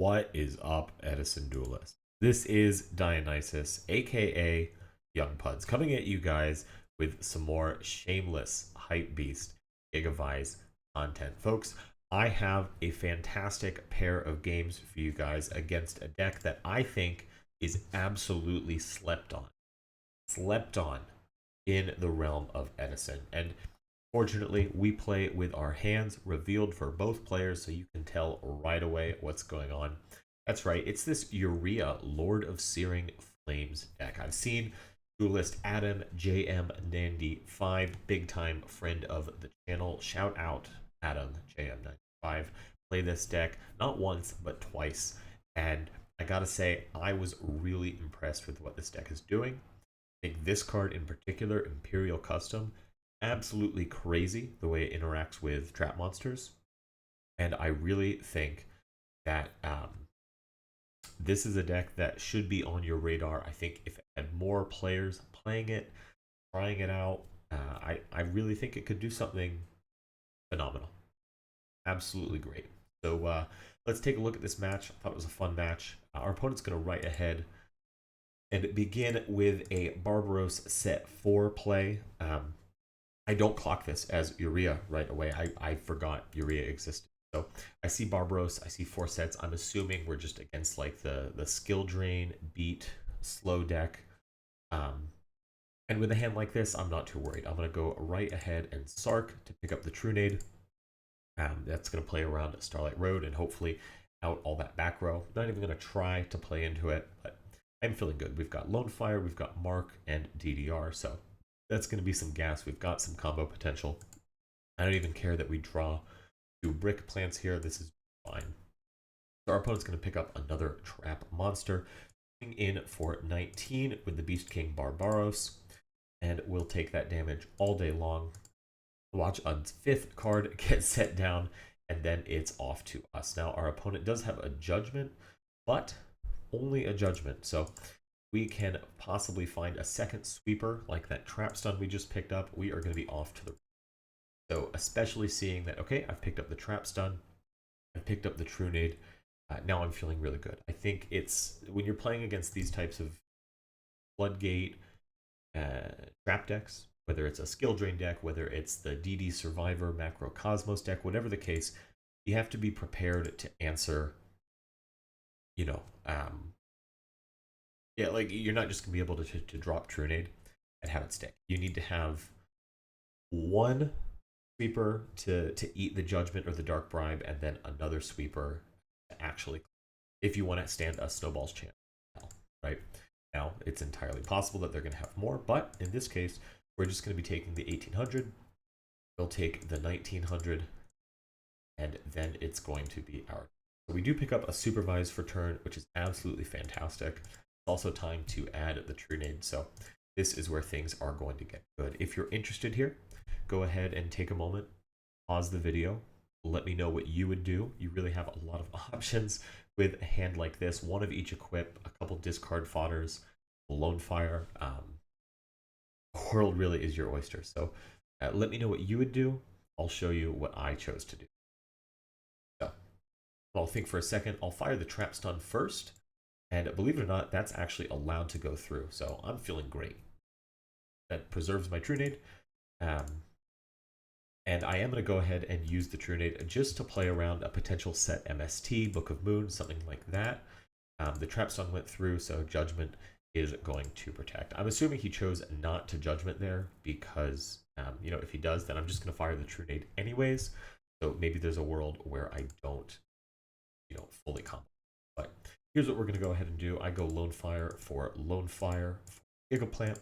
What is up, Edison Duelist? This is Dionysus, aka Young Puds, coming at you guys with some more shameless hype beast Gigavise content. Folks, I have a fantastic pair of games for you guys against a deck that I think is absolutely slept on. Slept on in the realm of Edison. And fortunately, we play with our hands revealed for both players so you can tell right away what's going on. That's right, it's this Uria Lord of Searing Flames deck. I've seen duelist Adam JM95, big time friend of the channel. Shout out Adam JM95. Play this deck not once but twice, and I gotta say, I was really impressed with what this deck is doing. I think this card in particular, Imperial Custom, absolutely crazy the way it interacts with trap monsters, and I really think that this is a deck that should be on your radar. I think if it had more players playing it, trying it out, I really think it could do something phenomenal. Absolutely great. So let's take a look at this match. I thought it was a fun match. Our opponent's going to right ahead and begin with a Barbaros set 4 play. I don't clock this as Uria right away. I forgot Uria existed. So I see Barbaros, I see 4 sets. I'm assuming we're just against like the skill drain, beat, slow deck. And with a hand like this, I'm not too worried. I'm going to go right ahead and Sark to pick up the Trunade. That's going to play around Starlight Road and hopefully out all that back row. Not even going to try to play into it, but I'm feeling good. We've got Lone Fire, we've got Mark, and DDR, so that's going to be some gas. We've got some combo potential. I don't even care that we draw 2 brick plants here. This is fine. So our opponent's going to pick up another trap monster, in for 19 with the Beast King Barbaros, and we'll take that damage all day long. Watch a 5th card get set down, and then it's off to us. Now our opponent does have a judgment, but only a judgment, so we can possibly find a second sweeper like that trap stun we just picked up. We are going to be off to the so especially seeing that, okay, I've picked up the trap stun, I've picked up the Trunade. Now I'm feeling really good. I think it's when you're playing against these types of floodgate trap decks, whether it's a skill drain deck, whether it's the DD Survivor Macro Cosmos deck, whatever the case, you have to be prepared to answer, you know, yeah, like you're not just gonna be able to drop Trunade and have it stick. You need to have one sweeper to eat the judgment or the dark bribe, and then another sweeper to actually, if you want to stand a snowball's chance, right? Now it's entirely possible that they're going to have more, but in this case, we're just going to be taking the 1800. We'll take the 1900, and then it's going to be our. So we do pick up a supervise for turn, which is absolutely fantastic. It's also time to add the Trunade, so this is where things are going to get good. If you're interested here, go ahead and take a moment, pause the video, let me know what you would do. You really have a lot of options with a hand like this. One of each equip, a couple discard fodders, Lone Fire. The world really is your oyster. So let me know what you would do. I'll show you what I chose to do. So I'll think for a second. I'll fire the trap stun first. And believe it or not, that's actually allowed to go through. So I'm feeling great. That preserves my Trunade. And I am going to go ahead and use the Trunade just to play around a potential set MST, Book of Moon, something like that. The trap stun went through, so Judgment is going to protect. I'm assuming he chose not to Judgment there because, you know, if he does, then I'm just going to fire the Trunade anyways. So maybe there's a world where I don't, you know, fully combo. But here's what we're going to go ahead and do. I go Lone Fire for Gigaplant.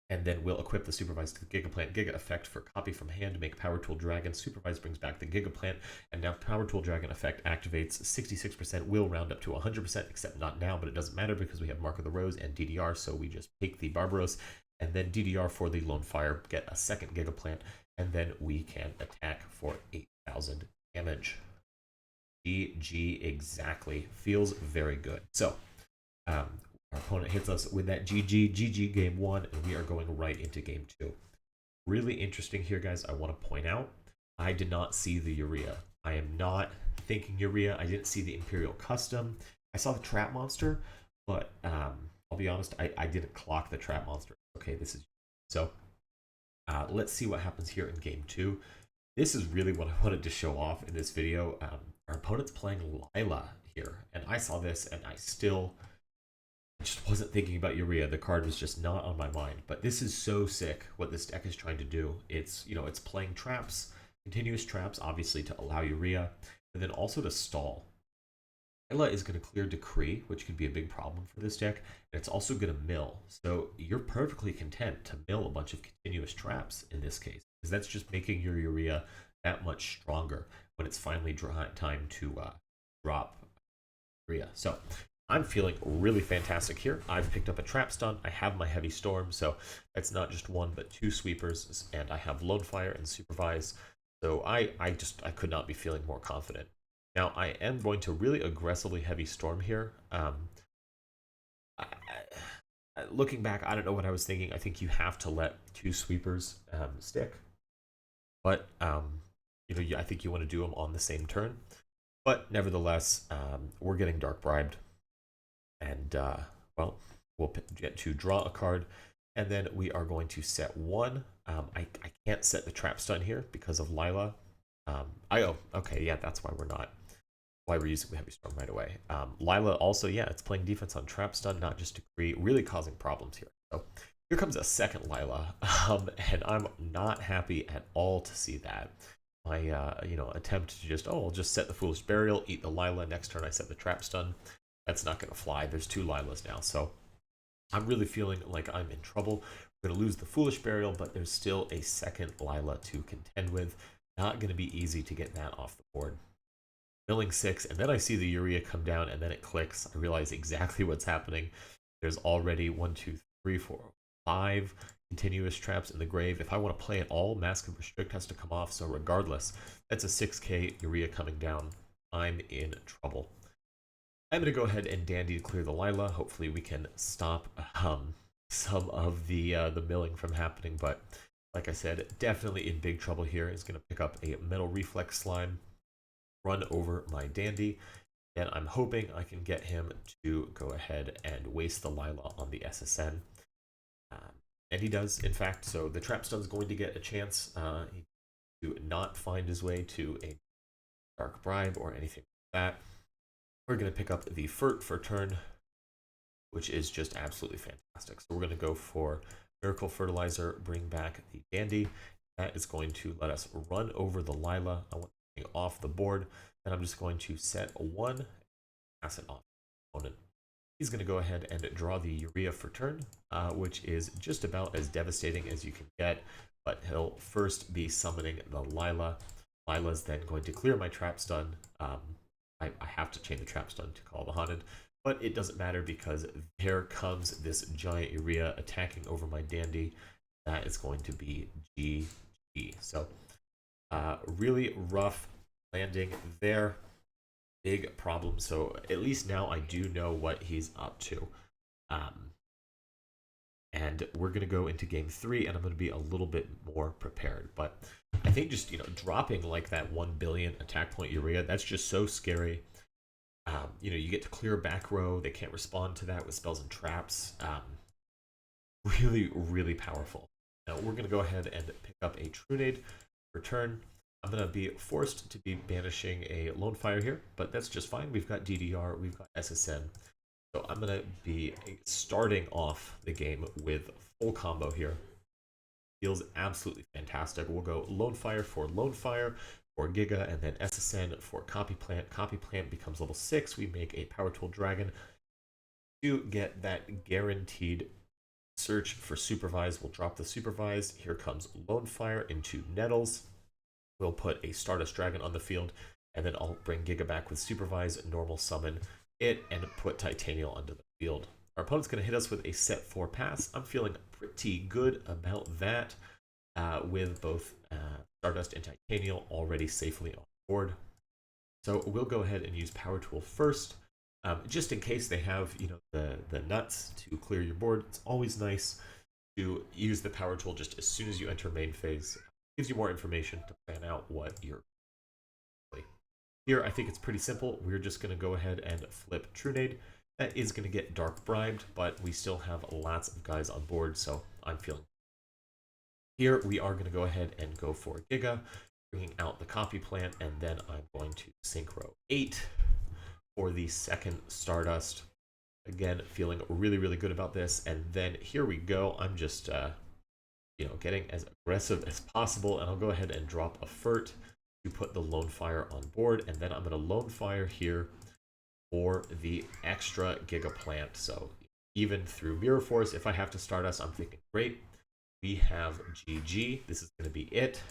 And then we'll equip the Supervise to the Gigaplant. Giga effect for copy from hand to make Power Tool Dragon. Supervise brings back the Gigaplant. And now Power Tool Dragon effect activates 66%, will round up to 100%, except not now, but it doesn't matter because we have Mark of the Rose and DDR, so we just take the Barbaros. And then DDR for the Lone Fire, get a second Gigaplant, and then we can attack for 8,000 damage. GG exactly. Feels very good. So, our opponent hits us with that GG game 1, and we are going right into game 2. Really interesting here, guys. I want to point out, I did not see the Uria. I am not thinking Uria. I didn't see the Imperial Custom. I saw the Trap Monster, but I'll be honest, I didn't clock the Trap Monster. Okay, this is so. Let's see what happens here in game 2. This is really what I wanted to show off in this video. Our opponent's playing Lyla here, and I saw this, and I just wasn't thinking about Uria. The card was just not on my mind. But this is so sick what this deck is trying to do. It's, you know, it's playing traps, continuous traps, obviously to allow Uria, and then also to stall. Lyla is going to clear Decree, which could be a big problem for this deck, and it's also going to mill. So you're perfectly content to mill a bunch of continuous traps in this case, because that's just making your Uria that much stronger when it's finally time to drop Uria. So I'm feeling really fantastic here. I've picked up a trap stun. I have my heavy storm, so it's not just one but two sweepers, and I have lone fire and supervise. So I could not be feeling more confident. Now I am going to really aggressively heavy storm here. Looking back, I don't know what I was thinking. I think you have to let two sweepers stick, but you know, I think you want to do them on the same turn. But nevertheless, we're getting dark bribed. And, well, we'll get to draw a card, and then we are going to set one. I can't set the trap stun here because of Lyla. Oh, okay, yeah, that's why we're using the heavy storm right away. Lyla also, yeah, it's playing defense on trap stun, not just decree, really causing problems here. So here comes a second Lyla, and I'm not happy at all to see that. My, you know, attempt to just, I'll just set the Foolish Burial, eat the Lyla, next turn I set the trap stun. That's not going to fly. There's two Lylas now, so I'm really feeling like I'm in trouble. We're going to lose the Foolish Burial, but there's still a second Lyla to contend with. Not going to be easy to get that off the board. Milling 6, and then I see the Uria come down, and then it clicks. I realize exactly what's happening. There's already 1, 2, 3, 4, 5 continuous traps in the grave. If I want to play it all, Mask of Restrict has to come off, so regardless, that's a 6k Uria coming down. I'm in trouble. I'm going to go ahead and dandy to clear the Lyla. Hopefully we can stop some of the milling from happening, but like I said, definitely in big trouble here. He's going to pick up a Metal Reflex Slime, run over my dandy, and I'm hoping I can get him to go ahead and waste the Lyla on the SSN. And he does, in fact, so the trap stun's going to get a chance to not find his way to a Dark Bribe or anything like that. We're going to pick up the Furt for turn, which is just absolutely fantastic. So we're going to go for Miracle Fertilizer, bring back the Dandy. That is going to let us run over the Lyla. I want it off the board, and I'm just going to set a 1, pass it off the opponent. He's going to go ahead and draw the Uria for turn, which is just about as devastating as you can get, but he'll first be summoning the Lyla. Lyla's then going to clear my trap stun. I have to chain the trap stun to call the Haunted, but it doesn't matter because here comes this giant Uria attacking over my Dandy. That is going to be GG. So really rough landing there. Big problem. So at least now I do know what he's up to. And we're going to go into game 3, and I'm going to be a little bit more prepared. But I think just, you know, dropping like that 1 billion attack point Uria, that's just so scary. You know, you get to clear back row. They can't respond to that with spells and traps. Really, really powerful. Now we're going to go ahead and pick up a Trunade for turn. I'm going to be forced to be banishing a Lone Fire here, but that's just fine. We've got DDR, we've got SSN. So I'm going to be starting off the game with full combo here. Feels absolutely fantastic. We'll go Lone Fire for Giga, and then SSN for Copy Plant. Copy Plant becomes level 6. We make a Power Tool Dragon to get that guaranteed search for Supervise. We'll drop the Supervise. Here comes Lone Fire into Nettles. We'll put a Stardust Dragon on the field, and then I'll bring Giga back with Supervise, normal summon it, and put Titanial onto the field. Our opponent's going to hit us with a set 4 pass. I'm feeling pretty good about that with both Stardust and Titanial already safely on board. So we'll go ahead and use Power Tool first, just in case they have, you know, the nuts to clear your board. It's always nice to use the Power Tool just as soon as you enter main phase. It gives you more information to plan out what you're Here, I think it's pretty simple. We're just going to go ahead and flip Trunade. That is going to get dark bribed, but we still have lots of guys on board, so I'm feeling. Here, we are going to go ahead and go for Giga, bringing out the copy plant, and then I'm going to synchro 8 for the second Stardust. Again, feeling really, really good about this. And then here we go. I'm just, getting as aggressive as possible, and I'll go ahead and drop a Furt to put the Lone Fire on board, and then I'm going to Lone Fire here for the extra Gigaplant. So even through Mirror Force, if I have to start us, I'm thinking, great. We have GG. This is going to be it.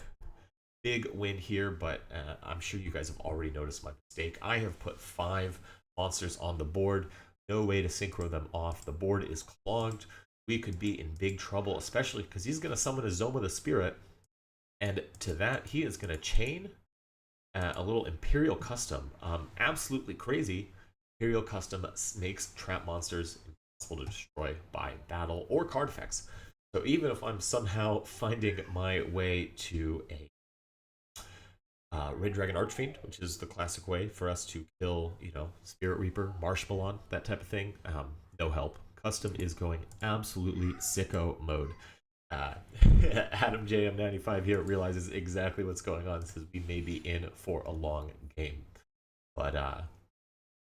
Big win here, but I'm sure you guys have already noticed my mistake. I have put 5 monsters on the board. No way to synchro them off. The board is clogged. We could be in big trouble, especially because he's going to summon a Zoma the Spirit. And to that, he is going to chain a little Imperial Custom. Absolutely crazy. Imperial Custom makes trap monsters impossible to destroy by battle or card effects. So even if I'm somehow finding my way to a Red Dragon Archfiend, which is the classic way for us to kill, Spirit Reaper, Marshmallow, that type of thing, no help. Custom is going absolutely sicko mode. Adam JM95 here realizes exactly what's going on, says we may be in for a long game. But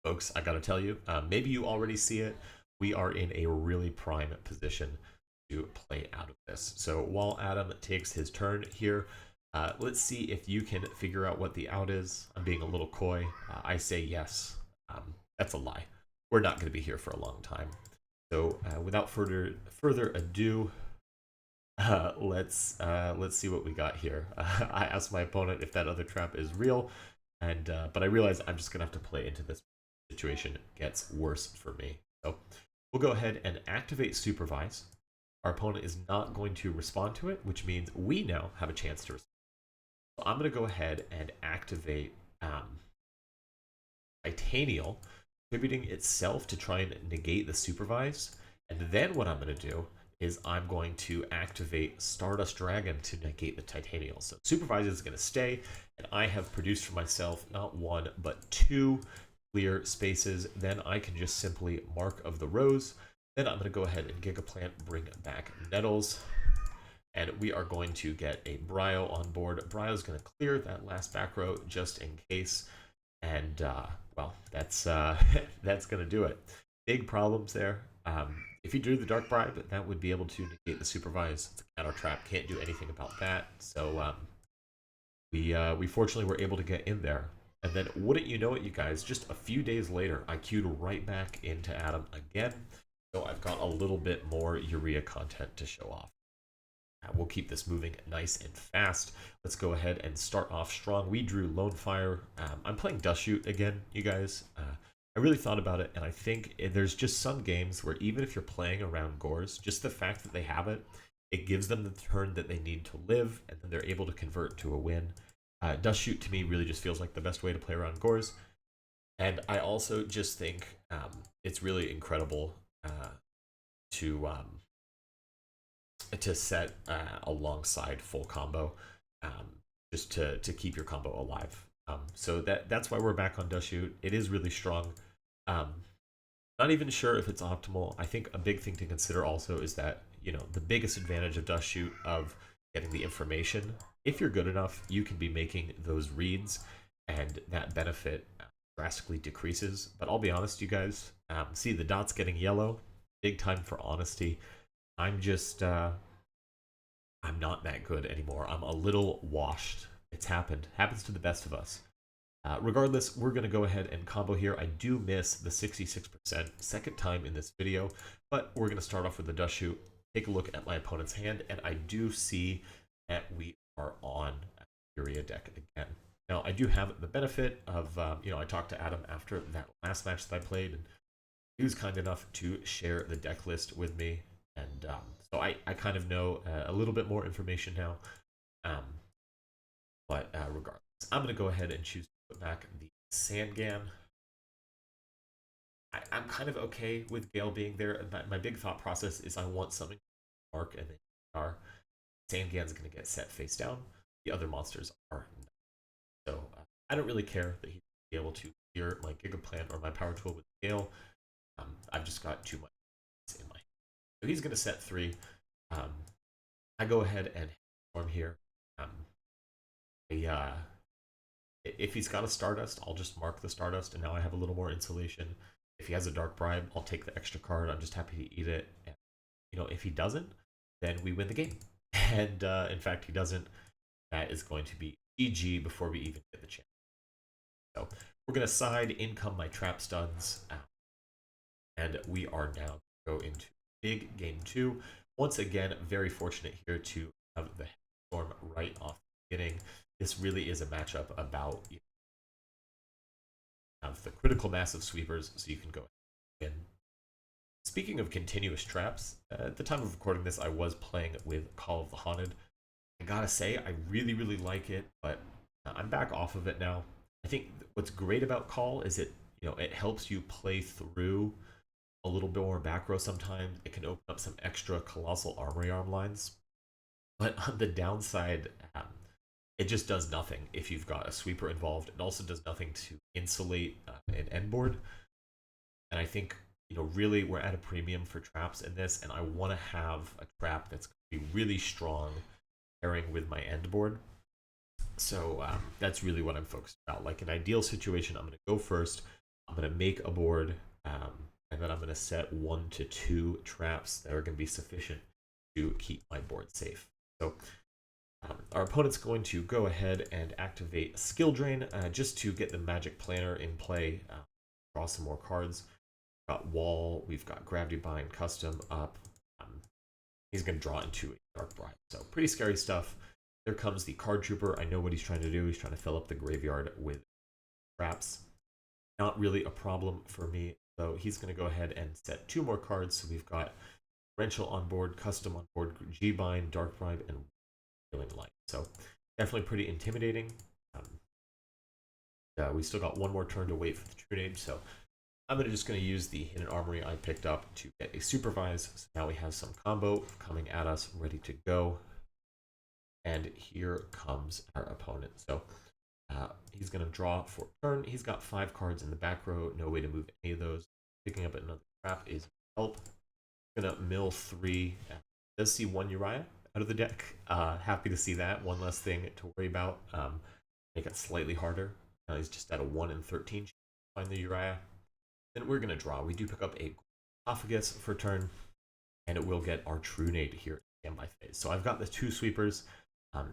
folks, I gotta tell you, maybe you already see it. We are in a really prime position to play out of this. So while Adam takes his turn here, let's see if you can figure out what the out is. I'm being a little coy. I say yes. That's a lie. We're not going to be here for a long time. So without further ado, let's see what we got here. I asked my opponent if that other trap is real, and but I realize I'm just going to have to play into this. Situation gets worse for me. So we'll go ahead and activate Supervise. Our opponent is not going to respond to it, which means we now have a chance to respond. So I'm going to go ahead and activate Titanial, contributing itself to try and negate the Supervise. And then what I'm going to do is I'm going to activate Stardust Dragon to negate the Titanial. So Supervise is going to stay, and I have produced for myself not 1, but 2 clear spaces. Then I can just simply Mark of the Rose. Then I'm going to go ahead and Gigaplant, bring back Nettles. And we are going to get a Bryo on board. Bryo's going to clear that last back row just in case. And, well, that's that's going to do it. Big problems there. If he drew the Dark Bribe, that would be able to negate the Supervise. It's a counter trap. Can't do anything about that. So we fortunately were able to get in there. And then, wouldn't you know it, you guys, just a few days later, I queued right back into Adam again. So I've got a little bit more Uria content to show off. We'll keep this moving nice and fast. Let's go ahead and start off strong. We drew Lone Fire. I'm playing Dust Shoot again, you guys. I really thought about it, and I think there's just some games where even if you're playing around Gores, just the fact that they have it, it gives them the turn that they need to live, and then they're able to convert to a win. Dust Shoot, to me, really just feels like the best way to play around Gores. And I also just think it's really incredible to set alongside full combo, just to keep your combo alive. So that's why we're back on Dust Shoot. It is really strong. Not even sure if it's optimal. I think a big thing to consider also is that, the biggest advantage of Dust Shoot, of getting the information, if you're good enough, you can be making those reads, and that benefit drastically decreases. But I'll be honest, you guys, see the dots getting yellow, big time for honesty. I'm just, I'm not that good anymore. I'm a little washed. It's happened. Happens to the best of us. Regardless, we're going to go ahead and combo here. I do miss the 66% second time in this video, but we're going to start off with the Dust Shoot, take a look at my opponent's hand, and I do see that we are on Uria deck again. Now, I do have the benefit of, I talked to Adam after that last match that I played, and he was kind enough to share the deck list with me. And so I kind of know a little bit more information now. But regardless, I'm going to go ahead and choose to put back the Sandgan. I'm kind of okay with Gale being there. My big thought process is I want something to mark, and then Sandgan's going to get set face down. The other monsters are not. So I don't really care that he's be able to clear my Gigaplant or my power tool with scale. I've just got too much in my hand. So he's going to set 3. I go ahead and storm here. If he's got a Stardust, I'll just mark the Stardust, and now I have a little more insulation. If he has a Dark Bribe, I'll take the extra card. I'm just happy to eat it. And, if he doesn't, then we win the game. And in fact, he doesn't. That is going to be GG before we even get the chance. So we're going to side, in come my trap stuns, and we are now going to go into big game 2. Once again, very fortunate here to have the storm right off the beginning. This really is a matchup about have the critical mass of sweepers, so you can go in. Speaking of continuous traps, at the time of recording this, I was playing with Call of the Haunted. I gotta say, I really, really like it, but I'm back off of it now. I think what's great about Call is it helps you play through a little bit more back row sometimes. It can open up some extra Colossal Armory Arm lines. But on the downside, it just does nothing if you've got a sweeper involved. It also does nothing to insulate an end board. And I think, really we're at a premium for traps in this, and I want to have a trap that's going to be really strong pairing with my end board. So that's really what I'm focused about. Like an ideal situation, I'm going to go first. I'm going to make a board, and then I'm going to set 1 to 2 traps that are going to be sufficient to keep my board safe. So our opponent's going to go ahead and activate Skill Drain just to get the Magic Planner in play, draw some more cards. We've got Wall, we've got Gravity Bind, Custom up. He's going to draw into a Dark Bribe. So pretty scary stuff. There comes the Card Trooper. I know what he's trying to do. He's trying to fill up the graveyard with traps. Not really a problem for me, so he's going to go ahead and set 2 more cards. So we've got Torrential on board, Custom on board, G-Bind, Dark Bribe, and Healing Light. So definitely pretty intimidating. We still got 1 more turn to wait for the Trunade, so I'm just going to use the Hidden Armory I picked up to get a Supervise. So now we have some combo coming at us, ready to go. And here comes our opponent. So he's going to draw for turn. He's got 5 cards in the back row. No way to move any of those. Picking up another trap is help. Going to mill 3. Does see 1 Uria out of the deck. Happy to see that. 1 less thing to worry about. Make it slightly harder. Now he's just at a 1 in 13. Find the Uria. Then we're going to draw. We do pick up a Esophagus for turn, and it will get our Trunade here in standby phase. So I've got the 2 sweepers.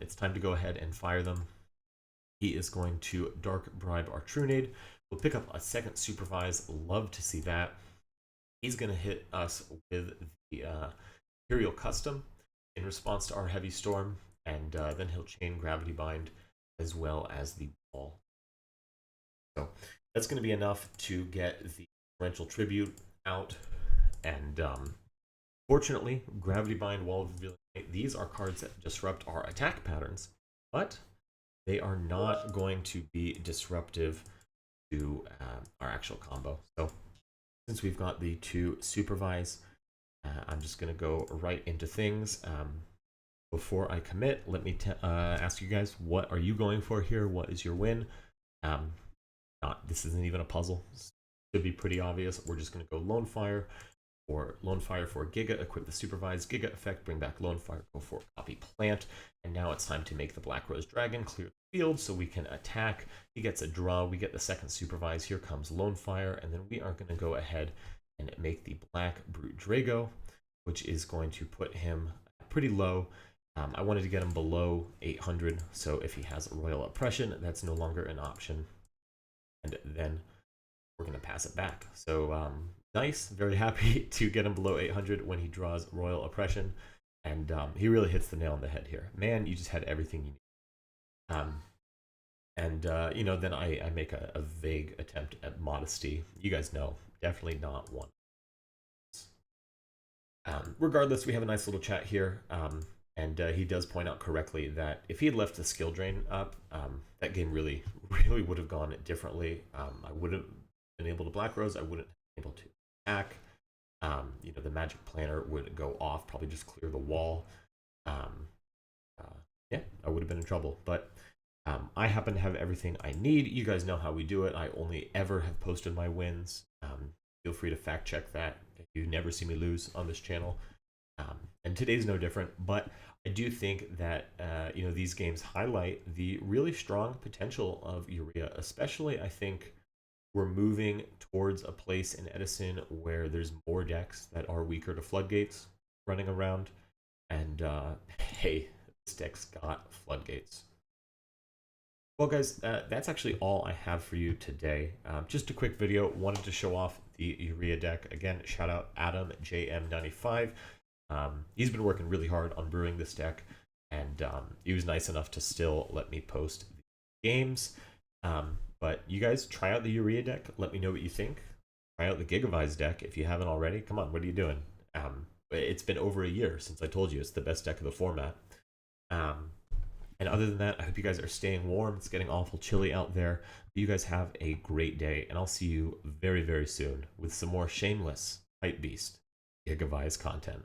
It's time to go ahead and fire them. He is going to Dark Bribe our Trunade. We'll pick up a second Supervise. Love to see that. He's going to hit us with the Imperial Custom in response to our Heavy Storm, and then he'll chain Gravity Bind as well as the Ball. So that's going to be enough to get the Torrential Tribute out, and fortunately, Gravity Bind, Wall of Revealing Light, these are cards that disrupt our attack patterns, but they are not going to be disruptive to our actual combo. So since we've got the 2 Supervise, I'm just going to go right into things. Before I commit, let me ask you guys, what are you going for here? What is your win? This isn't even a puzzle. This should be pretty obvious. We're just going to go Lone Fire for Giga, equip the Supervise, Giga effect, bring back Lone Fire, go for Copy Plant, and now it's time to make the Black Rose Dragon, clear the field so we can attack. He gets a draw, we get the second Supervise, here comes Lone Fire, and then we are going to go ahead and make the Black Brute Drago, which is going to put him pretty low. I wanted to get him below 800, so if he has Royal Oppression, that's no longer an option. And then we're going to pass it back. So nice, very happy to get him below 800 when he draws Royal Oppression. And he really hits the nail on the head here. Man, you just had everything you need. Then I make a vague attempt at Modesty. You guys know, definitely not one. Regardless, we have a nice little chat here. And he does point out correctly that if he had left the Skill Drain up, that game really would have gone differently. I wouldn't have been able to Black Rose. I wouldn't have been able to attack. The Magic Planner would go off, probably just clear the wall. Yeah, I would have been in trouble. But I happen to have everything I need. You guys know how we do it. I only ever have posted my wins. Feel free to fact check that. You never see me lose on this channel. And today's no different, but I do think that these games highlight the really strong potential of Uria. Especially, I think we're moving towards a place in Edison where there's more decks that are weaker to floodgates running around. And hey, this deck's got floodgates. Well, guys, that's actually all I have for you today. Just a quick video. Wanted to show off the Uria deck. Again, shout out Adam JM95. He's been working really hard on brewing this deck, and he was nice enough to still let me post the games. But you guys try out the Uria deck. Let me know what you think. Try out the Gigaplant deck if you haven't already. Come on, what are you doing? It's been over a year since I told you it's the best deck of the format. And other than that, I hope you guys are staying warm. It's getting awful chilly out there. You guys have a great day, and I'll see you very, very soon with some more shameless Hypebeast Gigaplant content.